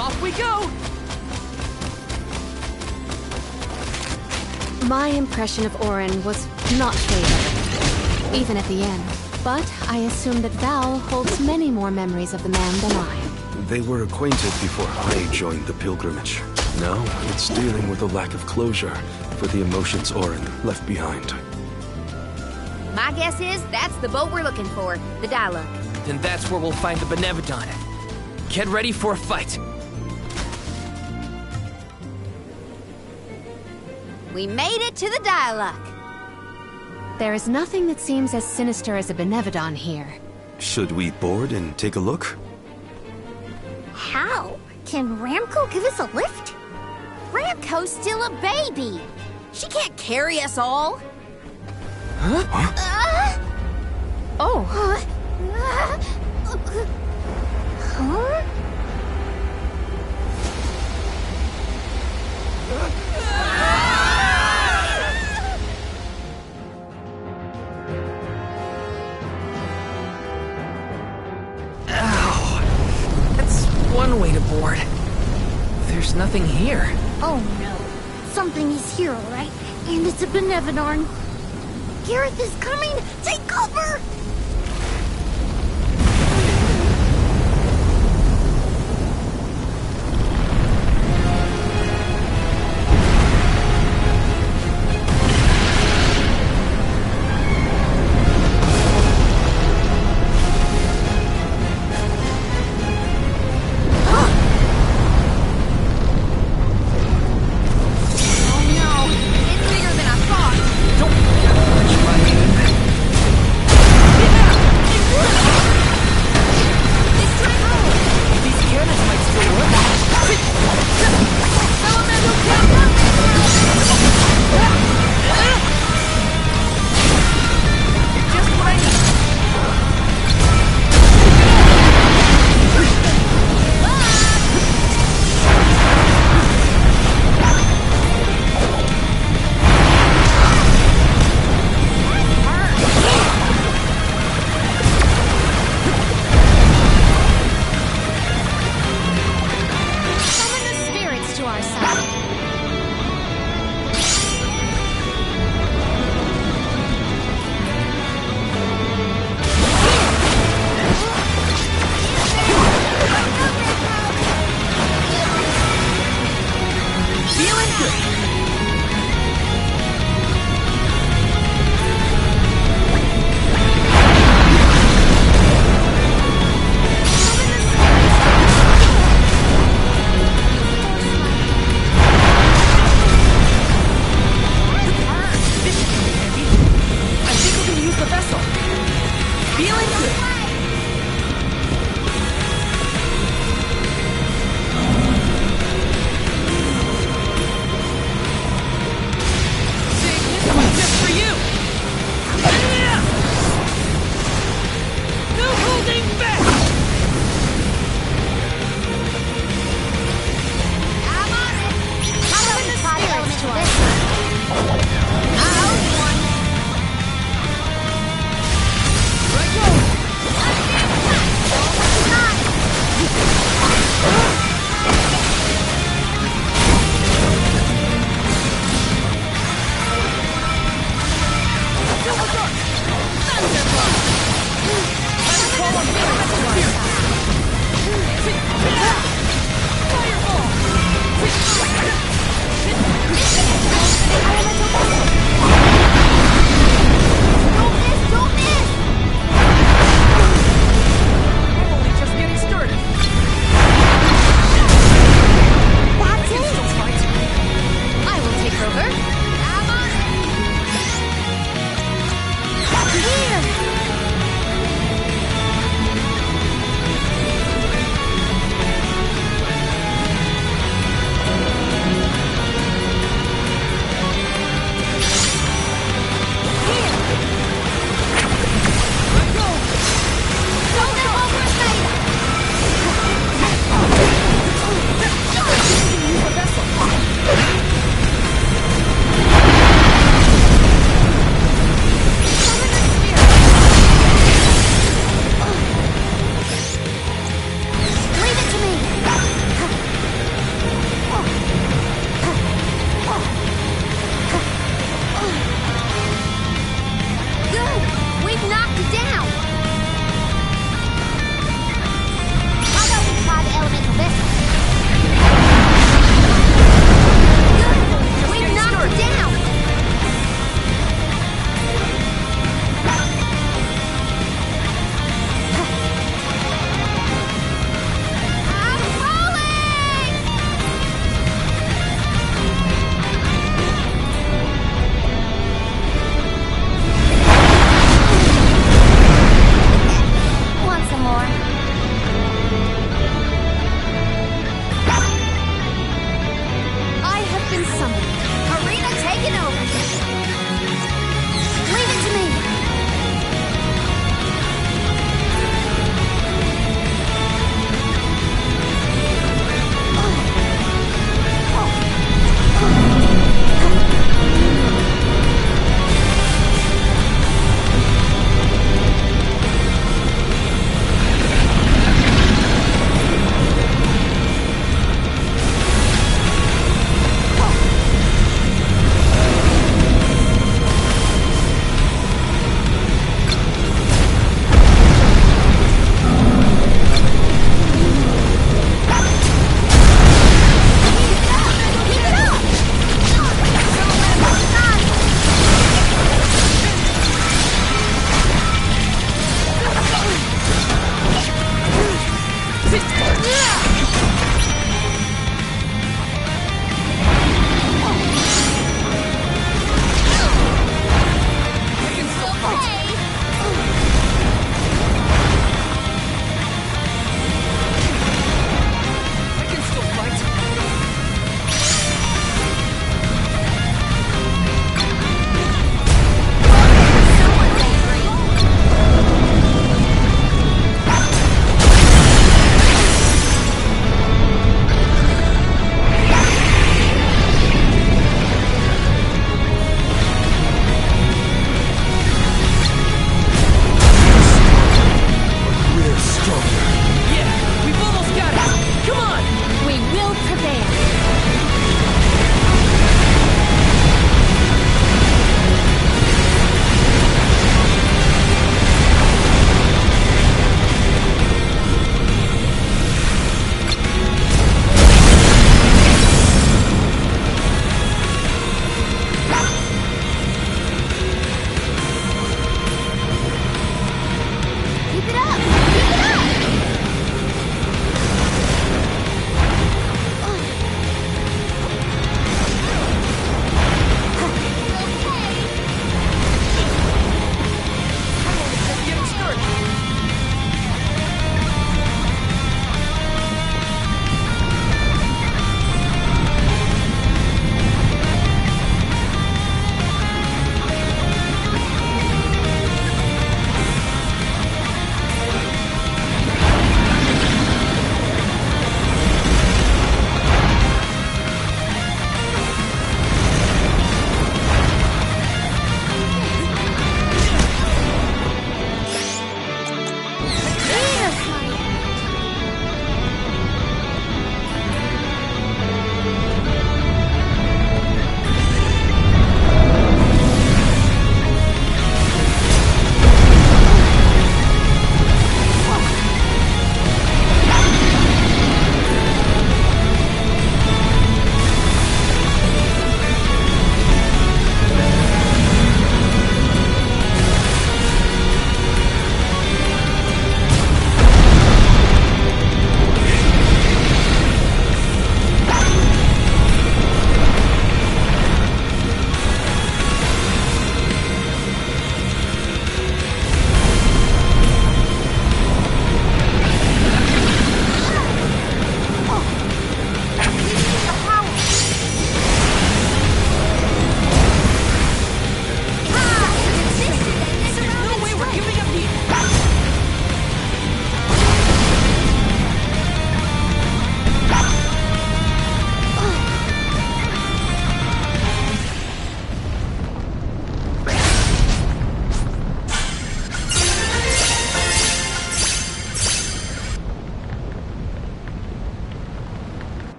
off we go! My impression of Orin was not favorable, even at the end. But I assume that Val holds many more memories of the man than I. They were acquainted before I joined the pilgrimage. Now, it's dealing with a lack of closure for the emotions Orin left behind. My guess is that's the boat we're looking for, the Diluc. Then that's where we'll find the Benevodon. Get ready for a fight. We made it to the Diluc. There is nothing that seems as sinister as a Benevodon here. Should we board and take a look? How? Can Ramco give us a lift? Ramco's still a baby. She can't carry us all. Oh! Huh? Ow! That's one way to board. There's nothing here. Oh no. Something is here, all right? And it's a Benevodon. Gareth is coming! Take cover!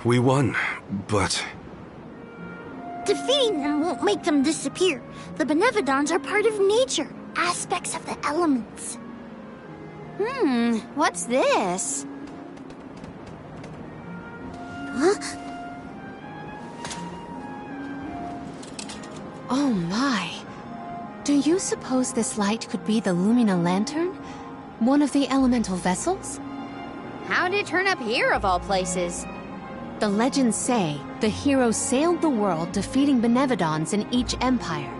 we won, but... Defeating them won't make them disappear. The Benevodons are part of nature, aspects of the elements. What's this? Oh my. Do you suppose this light could be the Lumina Lantern? One of the elemental vessels? How did it turn up here, of all places? The legends say the hero sailed the world defeating Benevodons in each empire.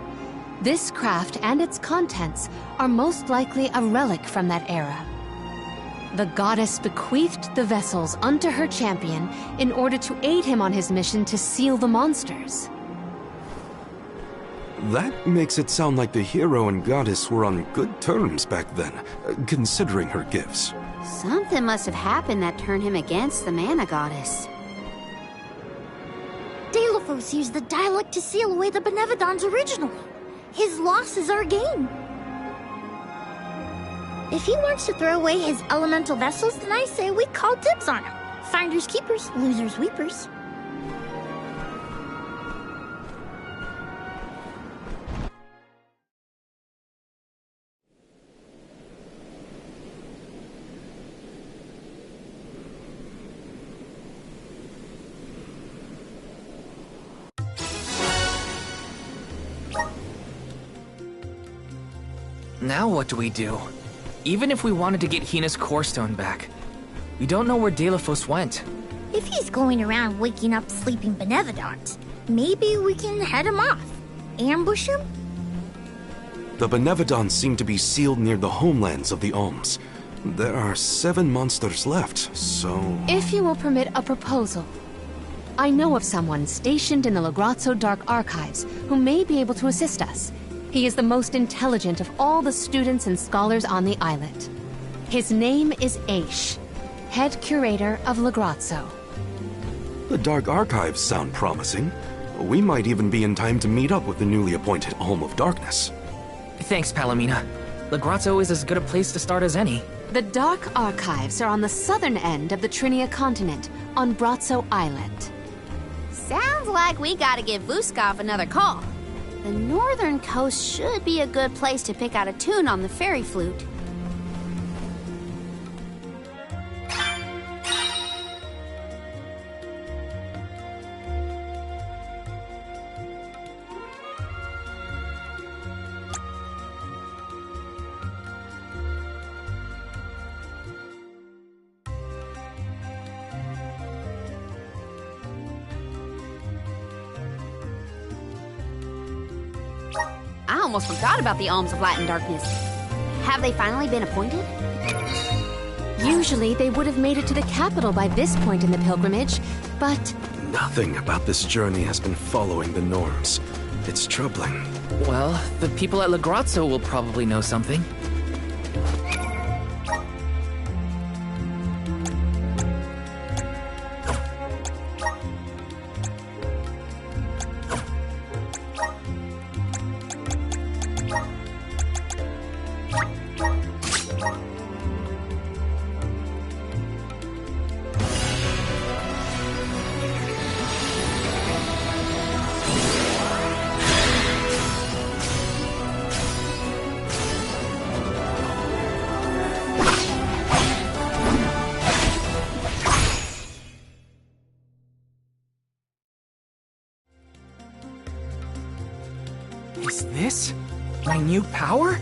This craft and its contents are most likely a relic from that era. The goddess bequeathed the vessels unto her champion in order to aid him on his mission to seal the monsters. That makes it sound like the hero and goddess were on good terms back then, considering her gifts. Something must have happened that turned him against the Mana Goddess. Delophos used the dialect to seal away the Benevodons originally. His loss is our gain. If he wants to throw away his elemental vessels, then I say we call dibs on him. Finders keepers, losers weepers. Now what do we do? Even if we wanted to get Hina's Core Stone back, we don't know where Delophos went. If he's going around waking up sleeping Benevodons, maybe we can head him off. Ambush him? The Benevodons seem to be sealed near the homelands of the Alms. There are 7 monsters left, so... If you will permit a proposal. I know of someone stationed in the Lagrazzo Dark Archives who may be able to assist us. He is the most intelligent of all the students and scholars on the islet. His name is Aish, head curator of Lagrazzo. The Dark Archives sound promising. We might even be in time to meet up with the newly appointed Alm of Darkness. Thanks, Palomina. Lagrazzo is as good a place to start as any. The Dark Archives are on the southern end of the Trinia continent, on Brazzo Islet. Sounds like we gotta give Vuskov another call. The northern coast should be a good place to pick out a tune on the fairy flute. I almost forgot about the Alms of Light and Darkness. Have they finally been appointed? Usually they would have made it to the capital by this point in the pilgrimage, but... Nothing about this journey has been following the norms. It's troubling. Well, the people at Lagrazzo will probably know something. Is this my new power?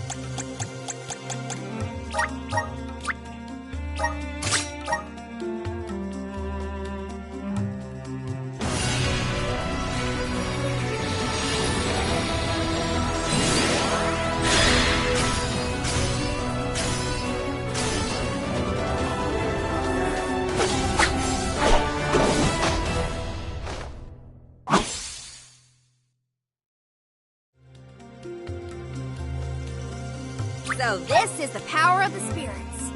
So this is the power of the spirits.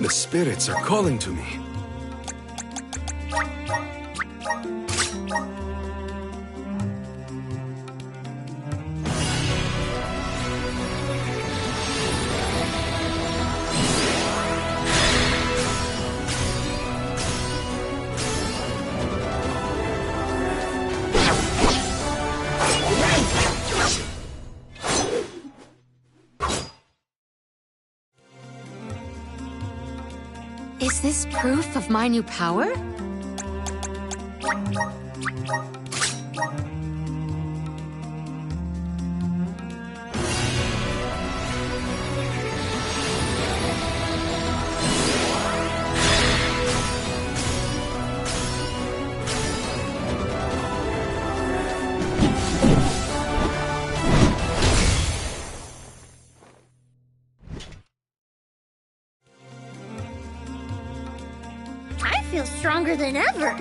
The spirits are calling to me. Is this proof of my new power? I feel stronger than ever.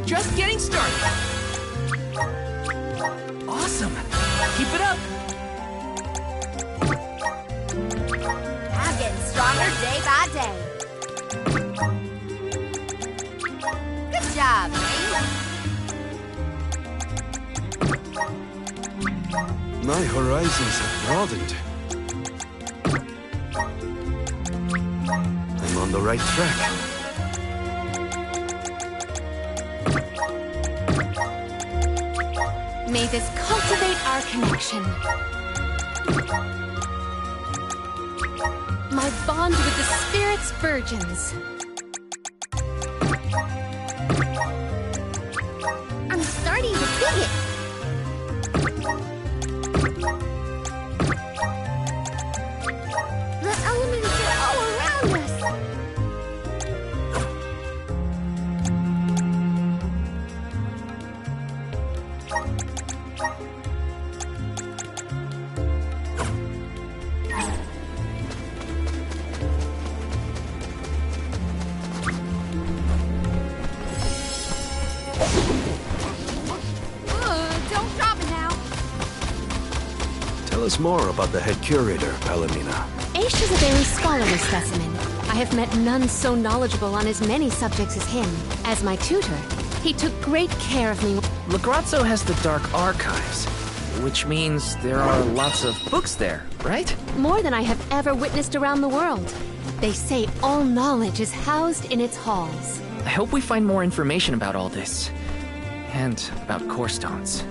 Just getting started. Awesome. Keep it up. I'm getting stronger day by day. Good job, Ming. My horizons have broadened. I'm on the right track. May this cultivate our connection. My bond with the Spirit's virgins. I'm starting to dig it. The elements are all around us. Don't drop it now. Tell us more about the head curator, Palomina. Aish is a very scholarly specimen. I have met none so knowledgeable on as many subjects as him. As my tutor, he took great care of me. Lagrazzo has the Dark Archives, which means there are lots of books there, right? More than I have ever witnessed around the world. They say all knowledge is housed in its halls. I hope we find more information about all this. And about core stones.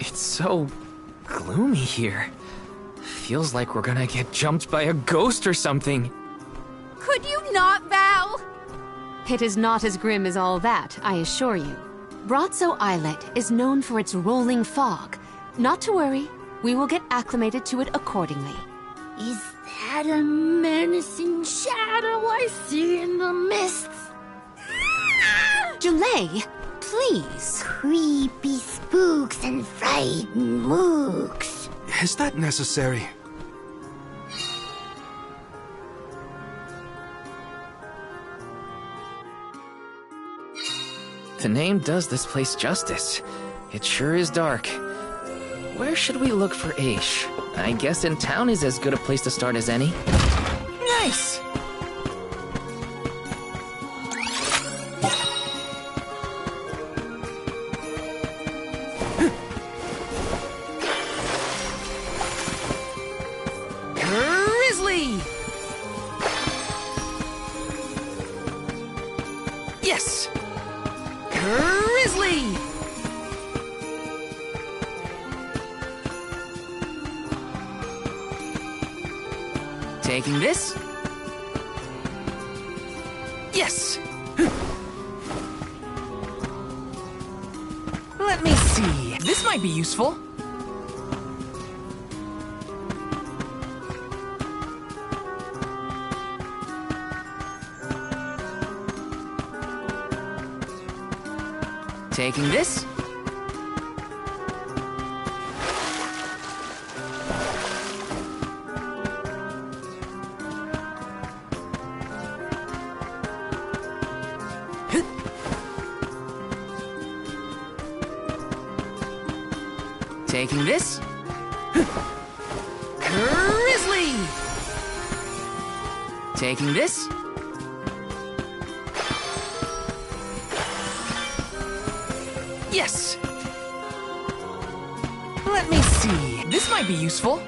It's so gloomy here. Feels like we're gonna get jumped by a ghost or something. Could you not, Val? It is not as grim as all that, I assure you. Brazzo Islet is known for its rolling fog. Not to worry, we will get acclimated to it accordingly. Is that a menacing shadow I see in the mists? Julay, please. Creepy spooks and frightened mooks. Is that necessary? The name does this place justice. It sure is dark. Where should we look for Aish? I guess in town is as good a place to start as any. Nice! Grizzly! Yes! Grizzly! Taking this? Yes! Let me see. This might be useful. Taking this? Taking this? Grizzly! Taking this? Yes! Let me see. This might be useful.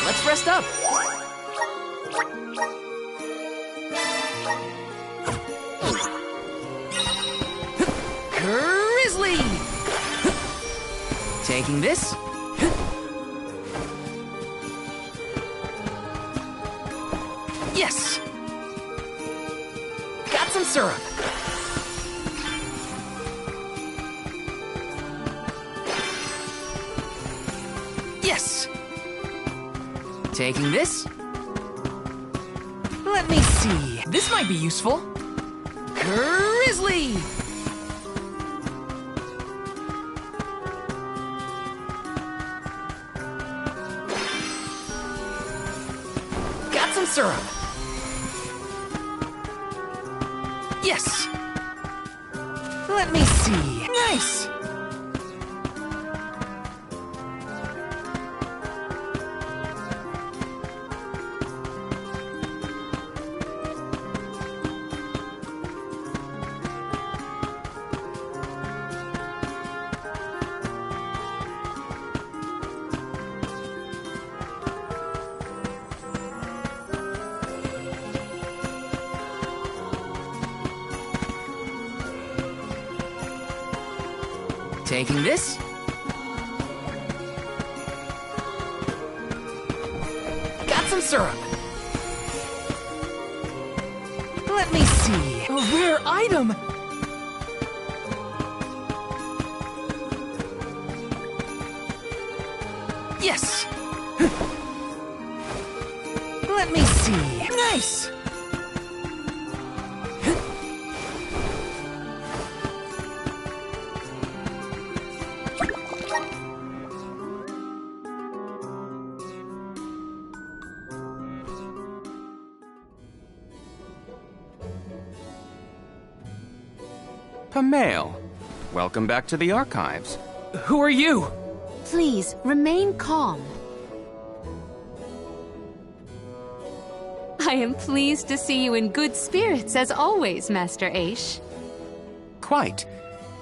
Let's rest up. Grizzly! Taking this? Yes! Got some syrup. Yes! Taking this? Let me see. This might be useful. Grizzly! Got some syrup. Yes! Let me see. Nice! Taking this? Got some syrup. Let me see. A rare item! Yes! Let me see. Nice! Pamail, welcome back to the archives. Who are you? Please, remain calm. I am pleased to see you in good spirits, as always, Master Aish. Quite.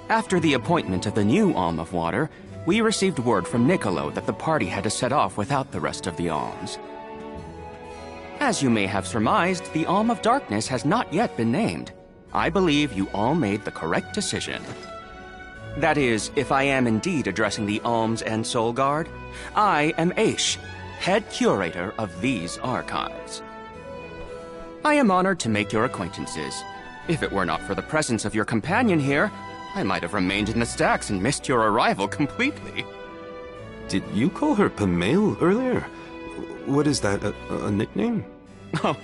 After the appointment of the new Alm of Water, we received word from Niccolo that the party had to set off without the rest of the alms. As you may have surmised, the Alm of Darkness has not yet been named. I believe you all made the correct decision. That is, if I am indeed addressing the Alms and Soul Guard, I am Aish, head curator of these archives. I am honored to make your acquaintances. If it were not for the presence of your companion here, I might have remained in the stacks and missed your arrival completely. Did you call her Pamail earlier? What is that, a nickname? Oh,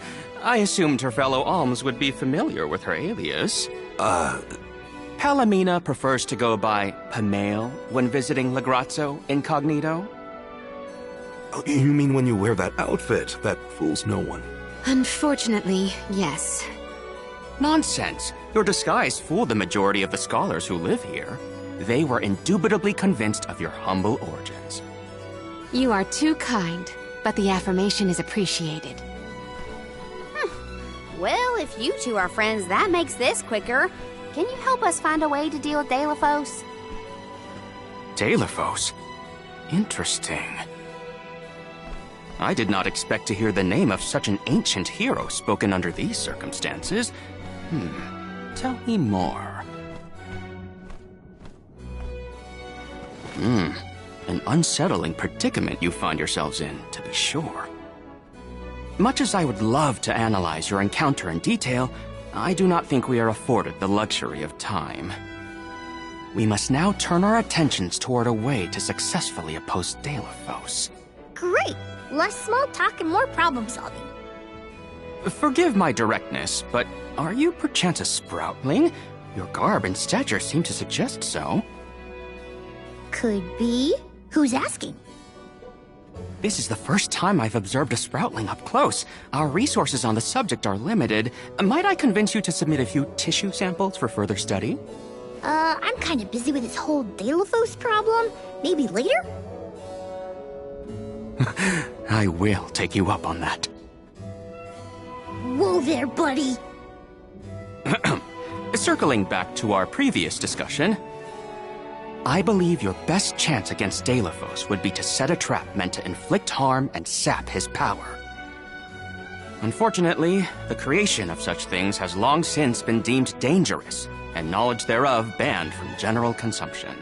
I assumed her fellow alms would be familiar with her alias. Palomina prefers to go by Pamail when visiting Legrazzo incognito. Oh, you mean when you wear that outfit that fools no one? Unfortunately, yes. Nonsense. Your disguise fooled the majority of the scholars who live here. They were indubitably convinced of your humble origins. You are too kind, but the affirmation is appreciated. Well, if you two are friends, that makes this quicker. Can you help us find a way to deal with Deilophos? Deilophos? Interesting. I did not expect to hear the name of such an ancient hero spoken under these circumstances. Tell me more. An unsettling predicament you find yourselves in, to be sure. Much as I would love to analyze your encounter in detail, I do not think we are afforded the luxury of time. We must now turn our attentions toward a way to successfully oppose Deilophos. Great! Less small talk and more problem solving. Forgive my directness, but are you perchance a sproutling? Your garb and stature seem to suggest so. Could be. Who's asking? This is the first time I've observed a sproutling up close. Our resources on the subject are limited. Might I convince you to submit a few tissue samples for further study? I'm kind of busy with this whole Deilophos problem. Maybe later? I will take you up on that. Whoa there, buddy! Circling back to our previous discussion, I believe your best chance against Deilophos would be to set a trap meant to inflict harm and sap his power. Unfortunately, the creation of such things has long since been deemed dangerous, and knowledge thereof banned from general consumption.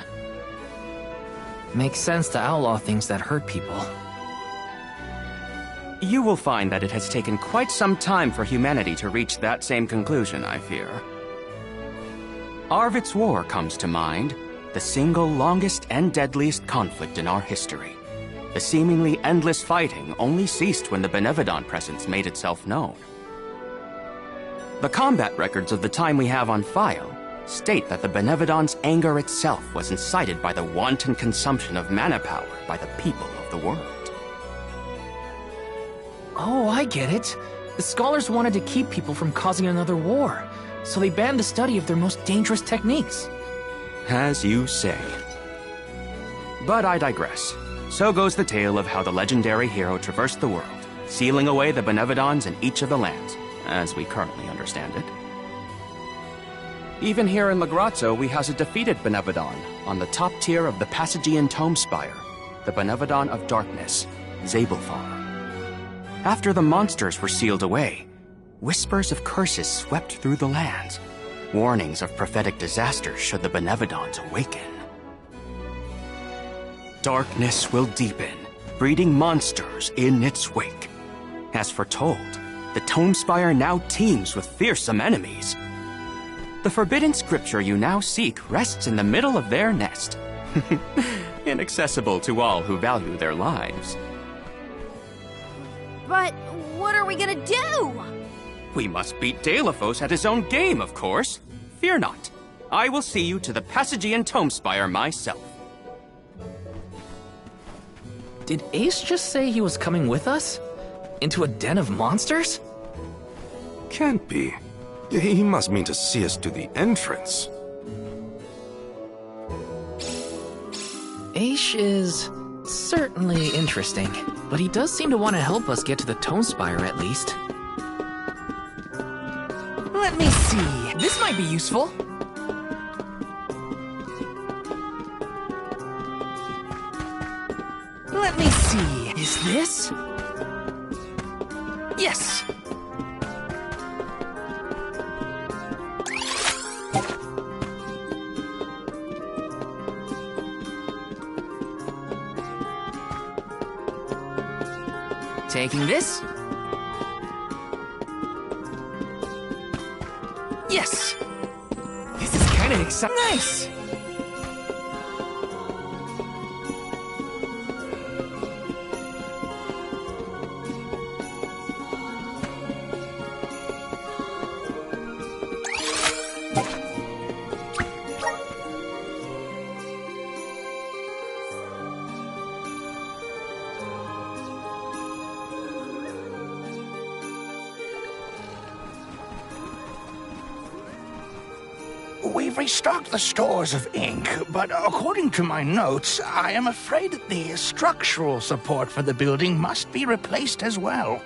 Makes sense to outlaw things that hurt people. You will find that it has taken quite some time for humanity to reach that same conclusion, I fear. Arvid's War comes to mind, the single longest and deadliest conflict in our history. The seemingly endless fighting only ceased when the Benevodon presence made itself known. The combat records of the time we have on file state that the Benevodon's anger itself was incited by the wanton consumption of mana power by the people of the world. Oh, I get it. The scholars wanted to keep people from causing another war, so they banned the study of their most dangerous techniques. As you say. But I digress. So goes the tale of how the legendary hero traversed the world, sealing away the Benevodons in each of the lands, as we currently understand it. Even here in Lagrazzo, we house a defeated Benevodon on the top tier of the Passagian Tome Spire, the Benevodon of Darkness, Zabelfar. After the monsters were sealed away, whispers of curses swept through the lands, warnings of prophetic disaster should the Benevodons awaken. Darkness will deepen, breeding monsters in its wake. As foretold, the Tome Spire now teems with fearsome enemies. The forbidden scripture you now seek rests in the middle of their nest, inaccessible to all who value their lives. But what are we gonna do? We must beat Deilophos at his own game, of course. Fear not. I will see you to the Passagian Tome Spire myself. Did Ace just say he was coming with us? Into a den of monsters? Can't be. He must mean to see us to the entrance. Ace is certainly interesting, but he does seem to want to help us get to the Tome Spire at least. Let me see. This might be useful. Let me see. Is this? Yes! Taking this? Yes! This is kind of exciting. Nice! We've restocked the stores of ink, but according to my notes, I am afraid that the structural support for the building must be replaced as well.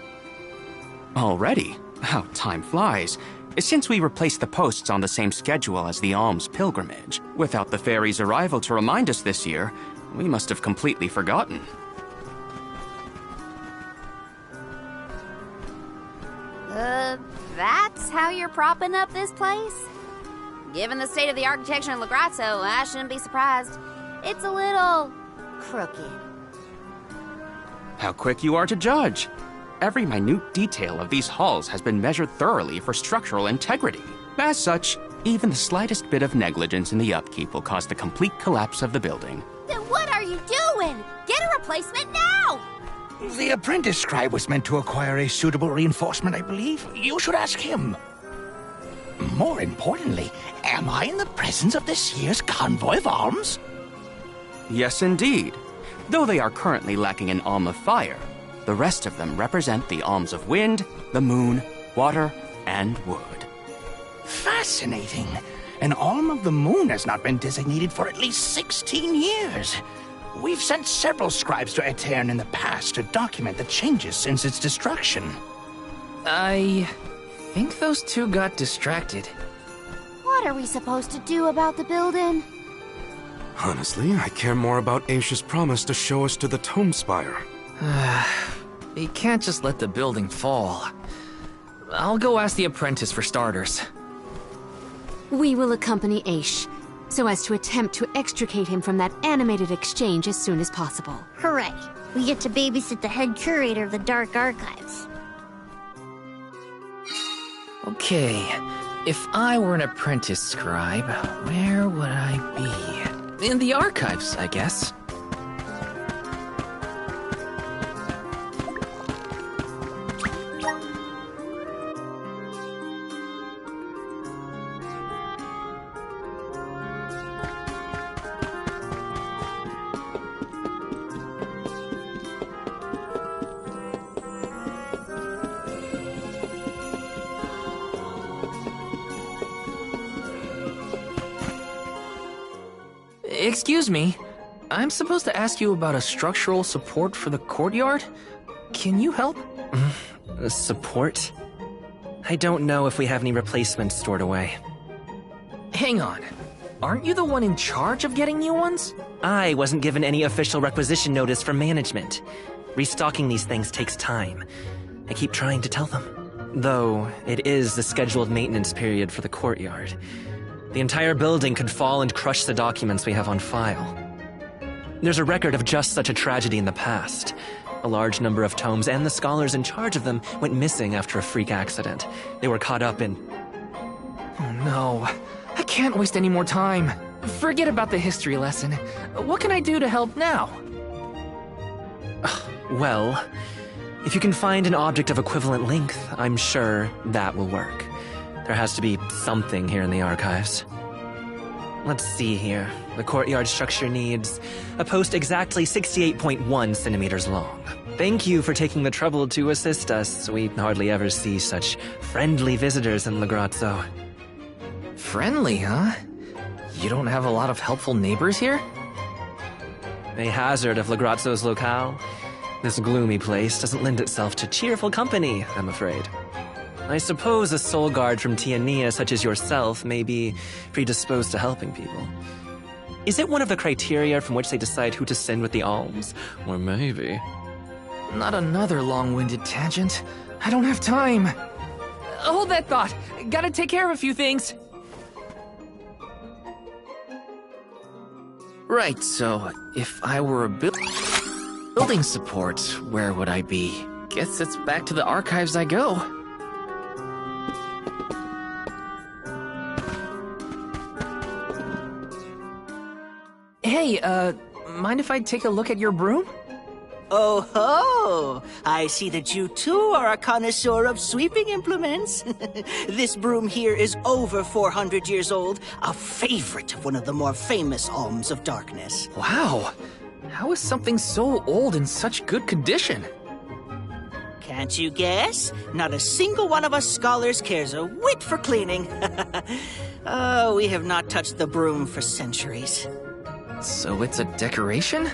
Already? How time flies. Since we replaced the posts on the same schedule as the Alms pilgrimage, without the fairy's arrival to remind us this year, we must have completely forgotten. That's how you're propping up this place? Given the state of the architecture in Lagrazzo, I shouldn't be surprised. It's a little crooked. How quick you are to judge! Every minute detail of these halls has been measured thoroughly for structural integrity. As such, even the slightest bit of negligence in the upkeep will cause the complete collapse of the building. Then what are you doing? Get a replacement now! The apprentice scribe was meant to acquire a suitable reinforcement, I believe. You should ask him. More importantly, am I in the presence of this year's Convoy of Alms? Yes, indeed. Though they are currently lacking an Alm of Fire, the rest of them represent the Alms of Wind, the Moon, Water, and Wood. Fascinating. An Alm of the Moon has not been designated for at least 16 years. We've sent several scribes to Aetern in the past to document the changes since its destruction. I think those two got distracted. What are we supposed to do about the building? Honestly, I care more about Aisha's promise to show us to the Tome Spire. You can't just let the building fall. I'll go ask the apprentice for starters. We will accompany Aish, so as to attempt to extricate him from that animated exchange as soon as possible. Hooray! We get to babysit the head curator of the Dark Archives. Okay, if I were an apprentice scribe, where would I be? In the archives, I guess. Excuse me, I'm supposed to ask you about a structural support for the courtyard? Can you help? Support? I don't know if we have any replacements stored away. Hang on, aren't you the one in charge of getting new ones? I wasn't given any official requisition notice from management. Restocking these things takes time. I keep trying to tell them. Though, it is the scheduled maintenance period for the courtyard. The entire building could fall and crush the documents we have on file. There's a record of just such a tragedy in the past. A large number of tomes and the scholars in charge of them went missing after a freak accident. They were caught up in... Oh no, I can't waste any more time. Forget about the history lesson. What can I do to help now? Well, if you can find an object of equivalent length, I'm sure that will work. There has to be something here in the archives. Let's see here. The courtyard structure needs a post exactly 68.1 centimeters long. Thank you for taking the trouble to assist us. We hardly ever see such friendly visitors in Lagrazzo. Friendly, huh? You don't have a lot of helpful neighbors here? A hazard of Lagrazzo's locale. This gloomy place doesn't lend itself to cheerful company, I'm afraid. I suppose a soul guard from Tiania such as yourself may be predisposed to helping people. Is it one of the criteria from which they decide who to send with the alms? Or maybe... Not another long-winded tangent. I don't have time. Hold that thought. Gotta take care of a few things. Right, so if I were a building support, where would I be? Guess it's back to the archives I go. Hey, mind if I take a look at your broom? Oh ho! I see that you too are a connoisseur of sweeping implements. This broom here is over 400 years old, a favorite of one of the more famous Alms of Darkness. Wow! How is something so old in such good condition? Can't you guess? Not a single one of us scholars cares a whit for cleaning. We have not touched the broom for centuries. So it's a decoration?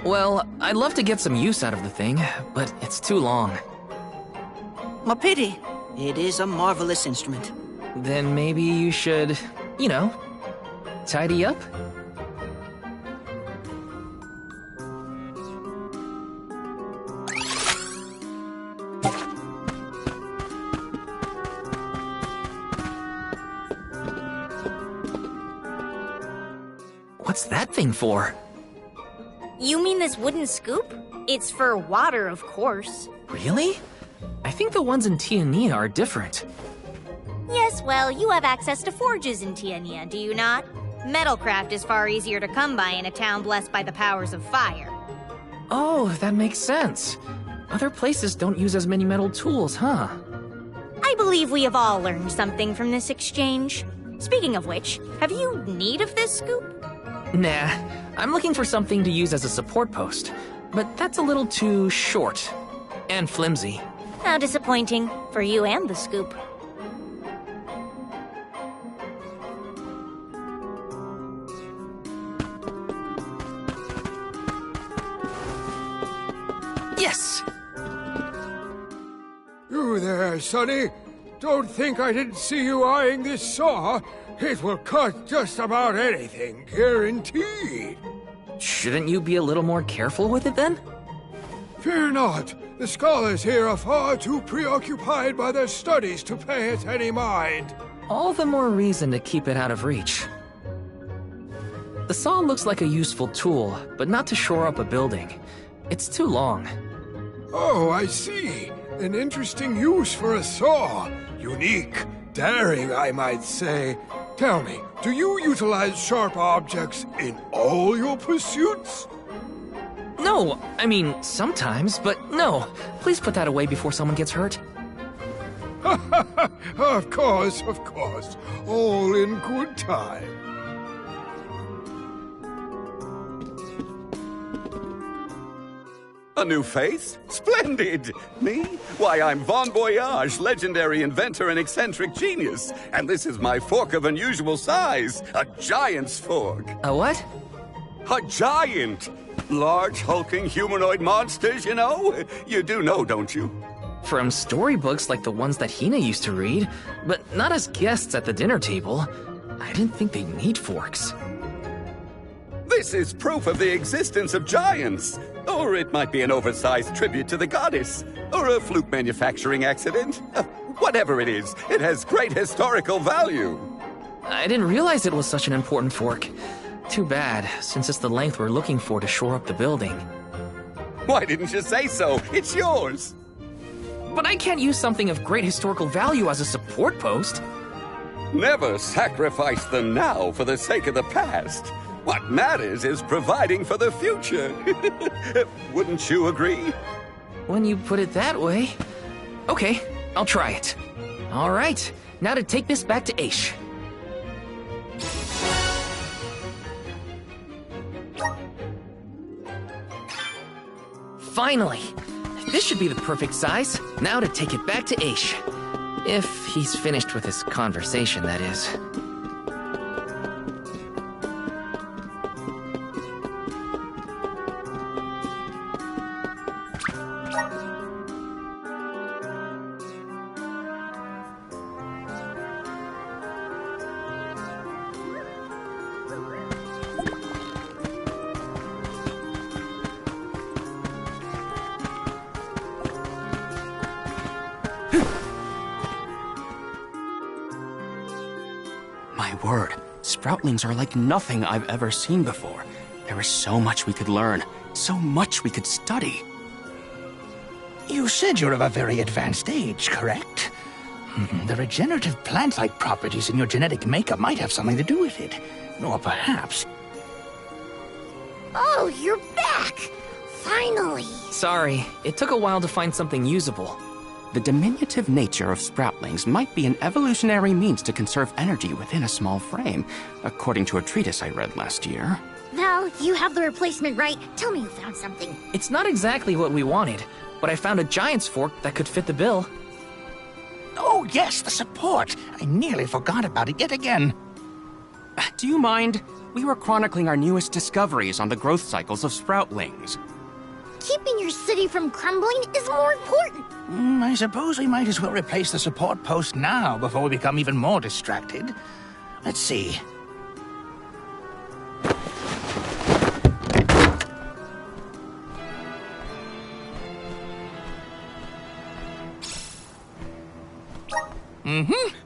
Well, I'd love to get some use out of the thing, but it's too long. A pity. It is a marvelous instrument. Then maybe you should, you know, tidy up? What's that thing for? You mean this wooden scoop? It's for water, of course. Really? I think the ones in Tiania are different. Yes, well, you have access to forges in Tiania, do you not? Metalcraft is far easier to come by in a town blessed by the powers of fire. Oh, that makes sense. Other places don't use as many metal tools, huh? I believe we have all learned something from this exchange. Speaking of which, have you need of this scoop? Nah, I'm looking for something to use as a support post, but that's a little too short and flimsy. How disappointing for you and the scoop. Yes! You there, Sonny? Don't think I didn't see you eyeing this saw. It will cut just about anything, guaranteed. Shouldn't you be a little more careful with it then? Fear not. The scholars here are far too preoccupied by their studies to pay it any mind. All the more reason to keep it out of reach. The saw looks like a useful tool, but not to shore up a building. It's too long. Oh, I see. An interesting use for a saw. Unique. Daring, I might say. Tell me, do you utilize sharp objects in all your pursuits? No, I mean, sometimes, but no. Please put that away before someone gets hurt. Of course, of course. All in good time. A new face? Splendid! Me? Why, I'm Bon Voyage, legendary inventor and eccentric genius. And this is my fork of unusual size. A giant's fork. A what? A giant! Large, hulking humanoid monsters, you know? You do know, don't you? From storybooks like the ones that Hina used to read, but not as guests at the dinner table. I didn't think they'd need forks. This is proof of the existence of giants. Or it might be an oversized tribute to the goddess. Or a fluke manufacturing accident. Whatever it is, it has great historical value. I didn't realize it was such an important fork. Too bad, since it's the length we're looking for to shore up the building. Why didn't you say so? It's yours. But I can't use something of great historical value as a support post. Never sacrifice the now for the sake of the past. What matters is providing for the future. Wouldn't you agree? When you put it that way. Okay, I'll try it. All right, now to take this back to Aish. Finally! This should be the perfect size. Now to take it back to Aish. If he's finished with his conversation, that is. My word, Sproutlings are like nothing I've ever seen before. There is so much we could learn, so much we could study. You said you're of a very advanced age, correct? The regenerative plant-like properties in your genetic makeup might have something to do with it. Or perhaps... Oh, you're back! Finally! Sorry, it took a while to find something usable. The diminutive nature of Sproutlings might be an evolutionary means to conserve energy within a small frame, according to a treatise I read last year. Val, you have the replacement, right? Tell me you found something. It's not exactly what we wanted, but I found a giant's fork that could fit the bill. Oh, Oh, yes, the support. I nearly forgot about it yet again. Do you mind? We were chronicling our newest discoveries on the growth cycles of sproutlings. Keeping your city from crumbling is more important. I suppose we might as well replace the support post now before we become even more distracted. Let's see.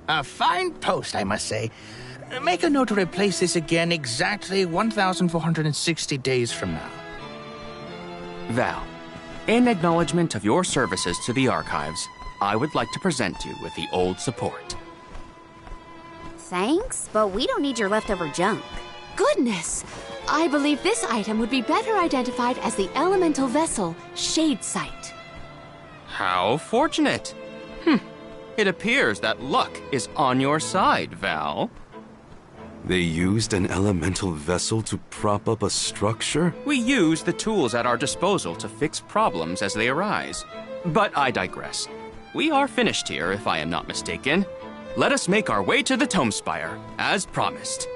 A fine post, I must say. Make a note to replace this again exactly 1,460 days from now. Val, in acknowledgement of your services to the archives, I would like to present you with the old support. Thanks, but we don't need your leftover junk. Goodness! I believe this item would be better identified as the elemental vessel, Shade Sight. How fortunate! It appears that luck is on your side, Val. They used an elemental vessel to prop up a structure? We use the tools at our disposal to fix problems as they arise. But I digress. We are finished here, if I am not mistaken. Let us make our way to the Tome Spire, as promised.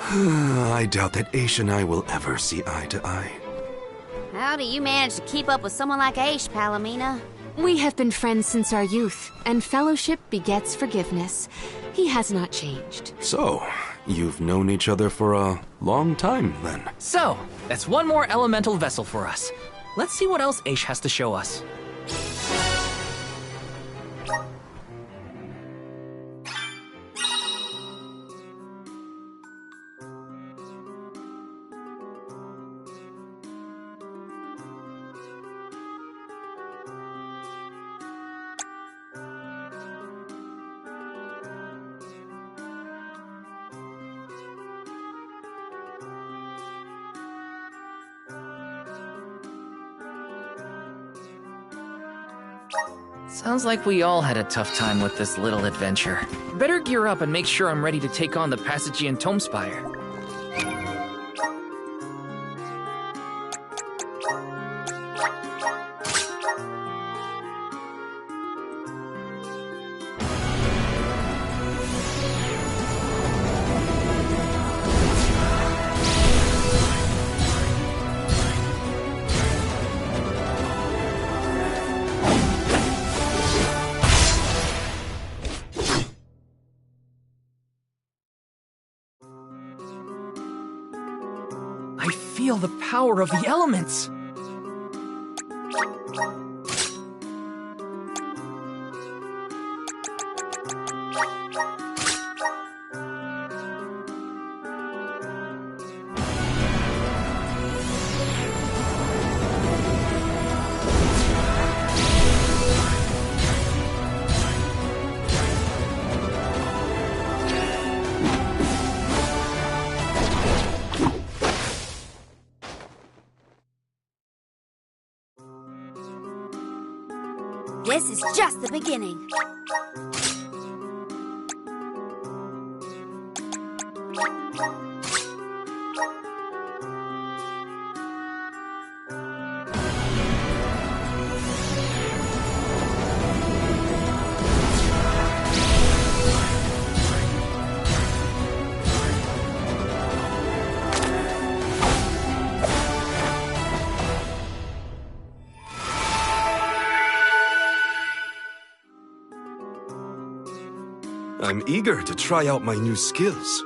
I doubt that Aish and I will ever see eye to eye. How do you manage to keep up with someone like Aish, Palomina? We have been friends since our youth, and fellowship begets forgiveness. He has not changed. So, you've known each other for a long time, then? So, that's one more elemental vessel for us. Let's see what else Aish has to show us. Sounds like we all had a tough time with this little adventure. Better gear up and make sure I'm ready to take on the Passagian Tome Spire. I feel the power of the elements! This is just the beginning. I'm eager to try out my new skills.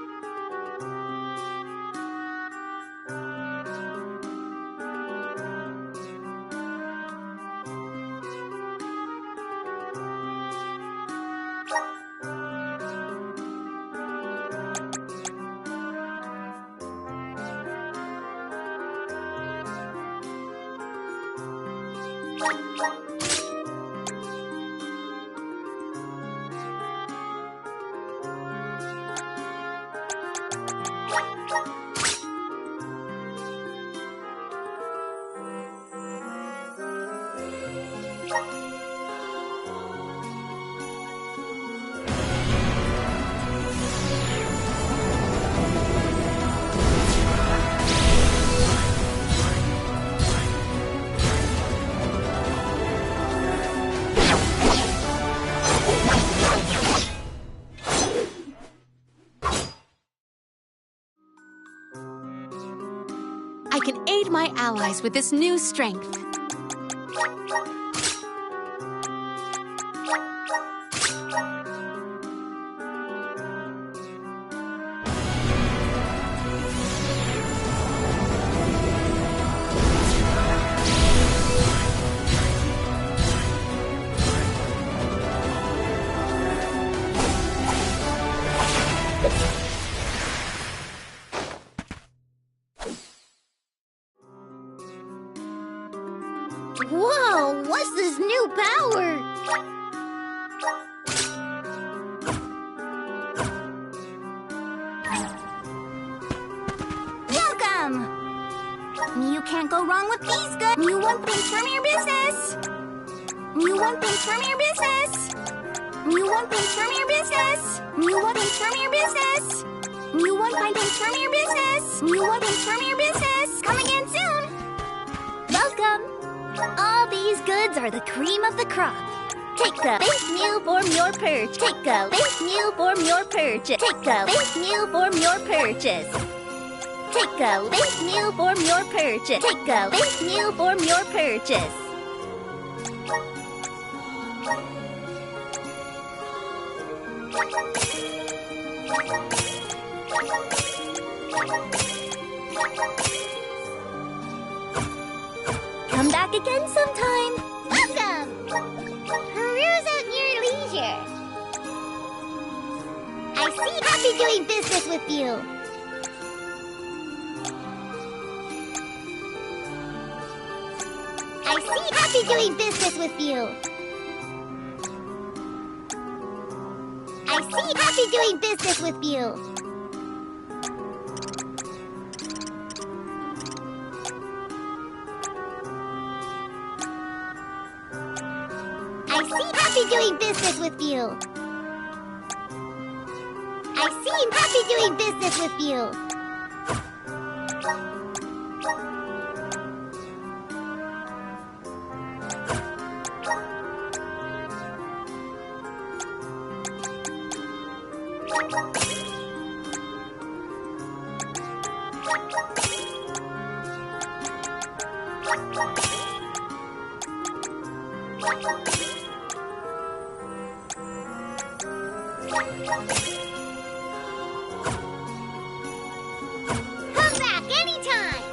I can aid my allies with this new strength. Whoa, what's this new power? Welcome! You can't go wrong with these goods. You want things from your business. You want things from your business. You want things from your business. You want things from your business. You want my things from your business. You want things from your business. Come again soon. Welcome. All these goods are the cream of the crop. Take a base meal from your purchase. Take a base meal from your purchase. Take a base meal from your purchase. Take a base meal from your purchase. Take a base meal from your purchase. Come back again sometime. Welcome! Peruse at your leisure. I see happy doing business with you. I see happy doing business with you. I see happy doing business with you. I see happy doing business with you. I seem happy doing business with you. Come back anytime.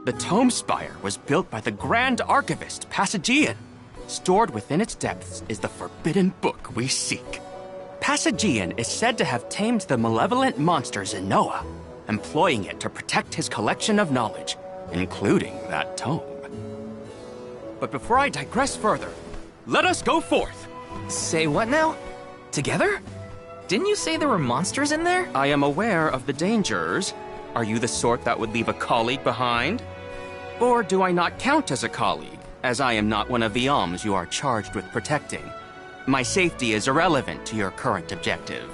The Tome Spire was built by the Grand Archivist, Passagian. Stored within its depths is the forbidden book we seek. Passagian is said to have tamed the malevolent monster Zenoa, employing it to protect his collection of knowledge, including that tome. But before I digress further, let us go forth. Say what now? Together? Didn't you say there were monsters in there? I am aware of the dangers. Are you the sort that would leave a colleague behind? Or do I not count as a colleague, as I am not one of the alms you are charged with protecting? My safety is irrelevant to your current objective.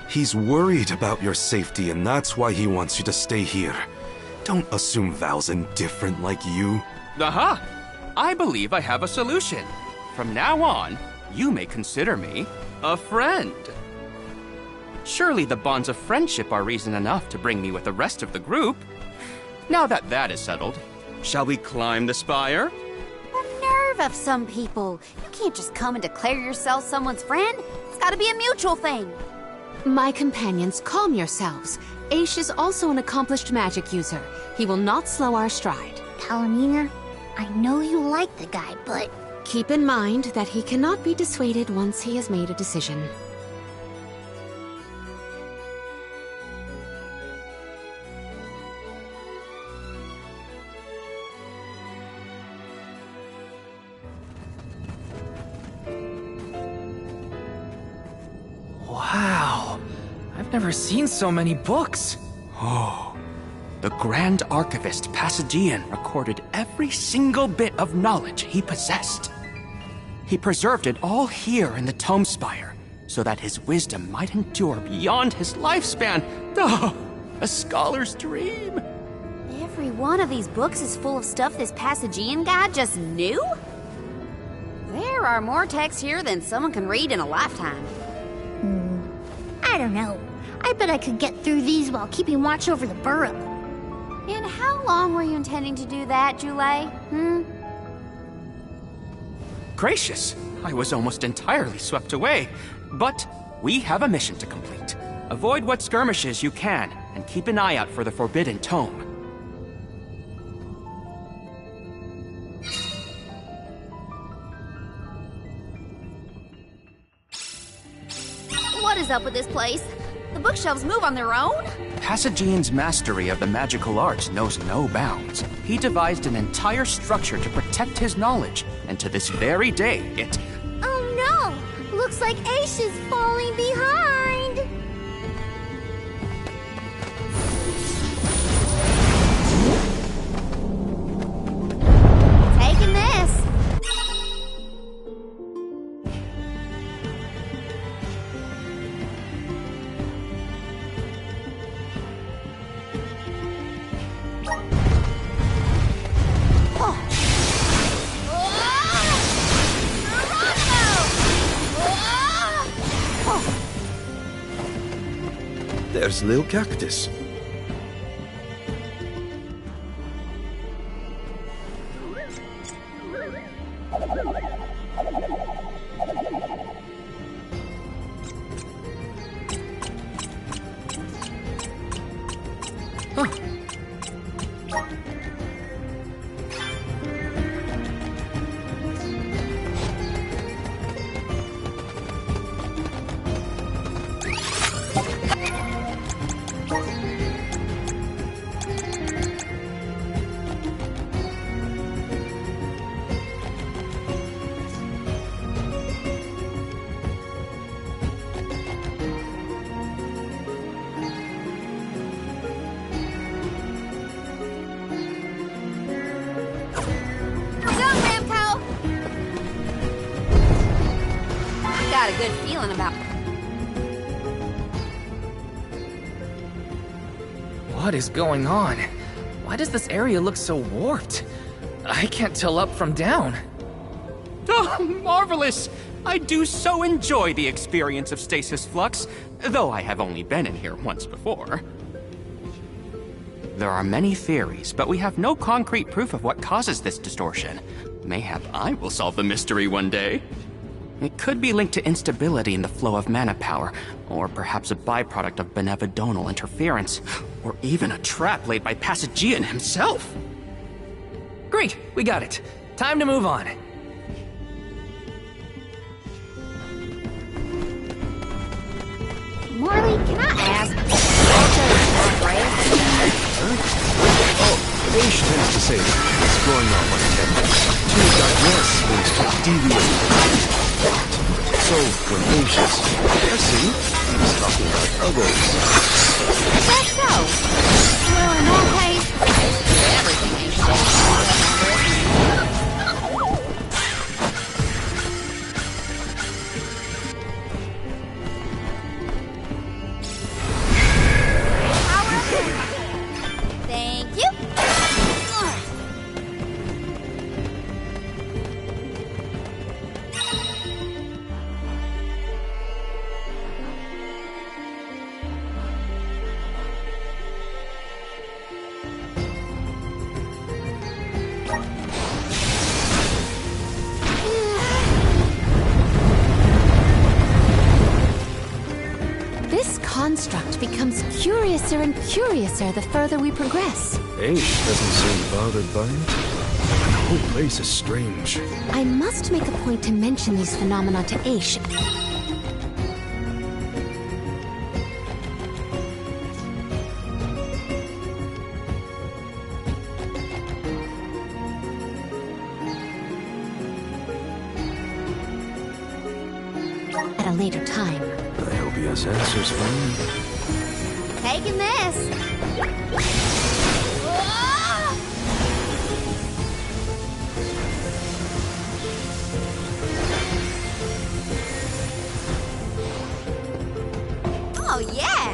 He's worried about your safety, and that's why he wants you to stay here. Don't assume Val's indifferent like you. Aha! I believe I have a solution. From now on, you may consider me a friend. Surely the bonds of friendship are reason enough to bring me with the rest of the group. Now that that is settled, shall we climb the spire? The nerve of some people. You can't just come and declare yourself someone's friend. It's gotta be a mutual thing. My companions, calm yourselves. Aish is also an accomplished magic user. He will not slow our stride. Palamina, I know you like the guy, but... Keep in mind that he cannot be dissuaded once he has made a decision. Wow. I've Never seen so many books. Oh, the Grand Archivist Passagian recorded every single bit of knowledge he possessed. He preserved it all here in the Tome Spire, so that his wisdom might endure beyond his lifespan. Oh, a scholar's dream. Every one of these books is full of stuff this Passagian guy just knew? There are more texts here than someone can read in a lifetime. I don't know. I bet I could get through these while keeping watch over the burrow. And how long were you intending to do that, Jule? Gracious, I was almost entirely swept away. But we have a mission to complete. Avoid what skirmishes you can, and keep an eye out for the Forbidden Tome. What is up with this place? The bookshelves move on their own? Passagian's mastery of the magical arts knows no bounds. He devised an entire structure to protect his knowledge, and to this very day, it... Oh no! Looks like Aish is falling behind! Taking this. There's Lil Cactus. Got a good feeling about it. What is going on? Why does this area look so warped? I can't tell up from down. Oh, marvelous! I do so enjoy the experience of stasis flux, though I have only been in here once before. There are many theories, but we have no concrete proof of what causes this distortion. Mayhap I will solve the mystery one day. It could be linked to instability in the flow of mana power, or perhaps a byproduct of benevodonal interference, or even a trap laid by Passagian himself. Great, we got it. Time to move on. Marley, can I ask? Aish tends to say that exploring out like that. To digress means to deviate. So, when Aish is guessing, he's talking about others. Is that so? Well, in that case, everything Aish says. Thank you. This construct becomes curiouser and curiouser the further we progress. Aish doesn't seem bothered by it. The whole place is strange. I must make a point to mention these phenomena to Aish. At a later time. I hope he has answers for me. Taking this. Oh, yeah!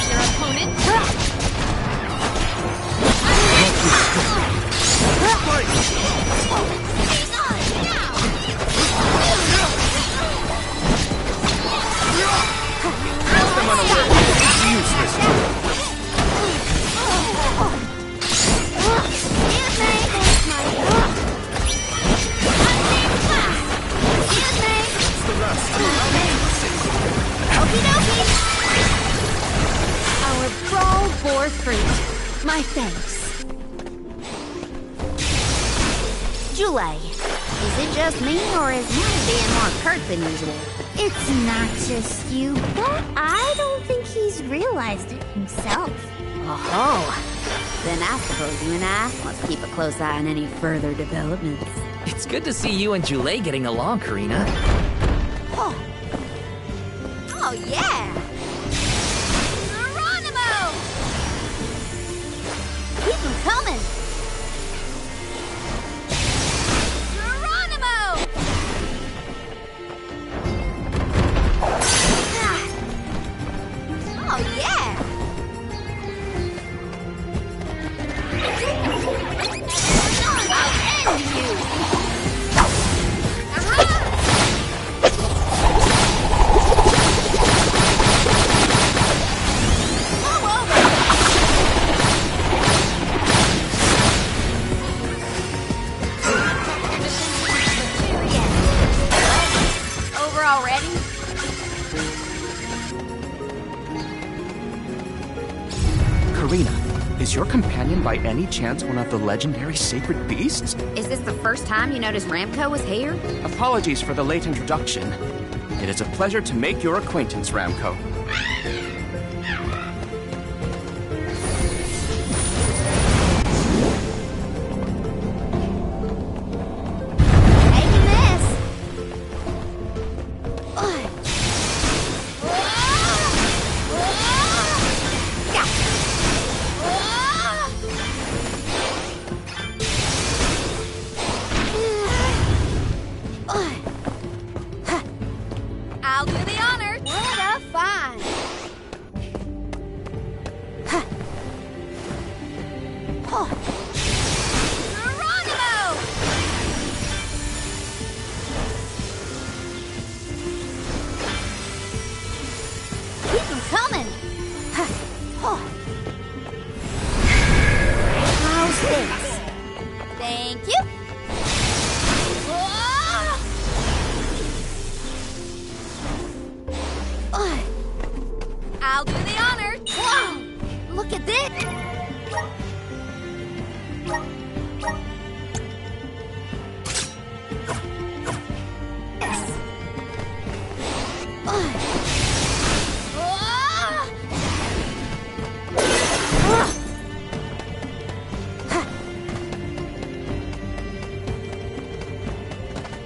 Your opponent. Our brawl bore fruit. My thanks. Jule, is it just me, or is Moon being more curt than usual? It's not just you, but I don't think he's realized it himself. Oh, then I suppose you and I must keep a close eye on any further developments. It's good to see you and Jule getting along, Karina. Oh, oh yeah! Geronimo! Keep them coming. Geronimo! Oh yeah! I'll end you! Over already? Karina, is your companion by any chance one of the legendary sacred beasts? Is this the first time you noticed Ramco was here? Apologies for the late introduction. It is a pleasure to make your acquaintance, Ramco. Taking this. I'll do the honors. What a find. Geronimo! Keep them coming. How's this? Thank you. I'll do the honors. Wow! Look at this.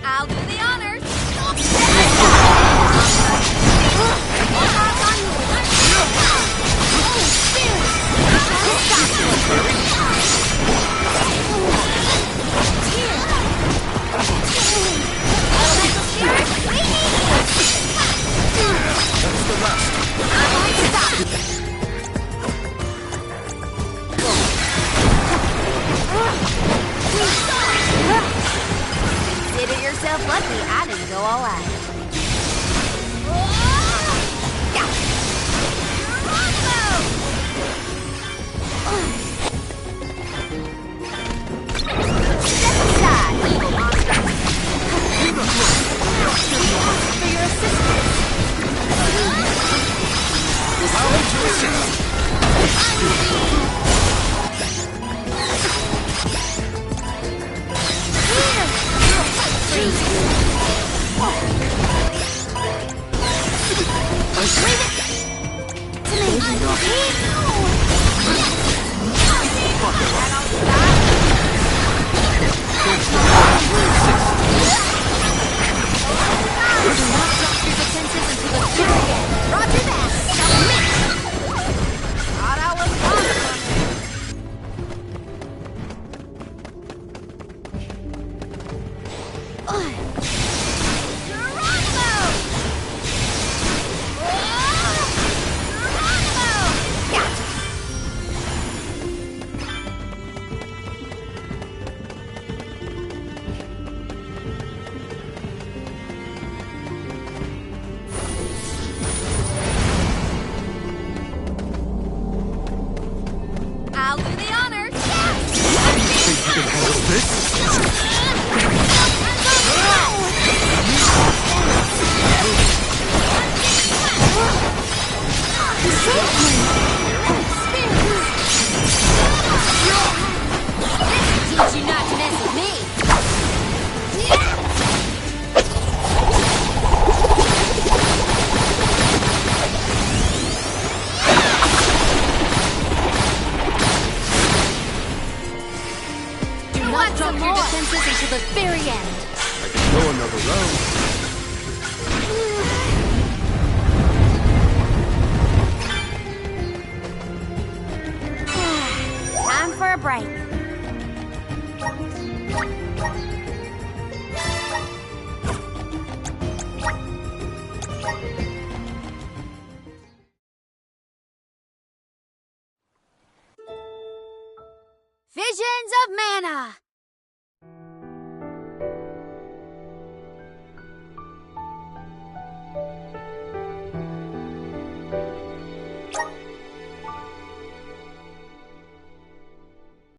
I'll do the honors. Consider yourself lucky I didn't go all out. Step aside, evil monster. For your assistance. Leave it to me. Visions of Mana!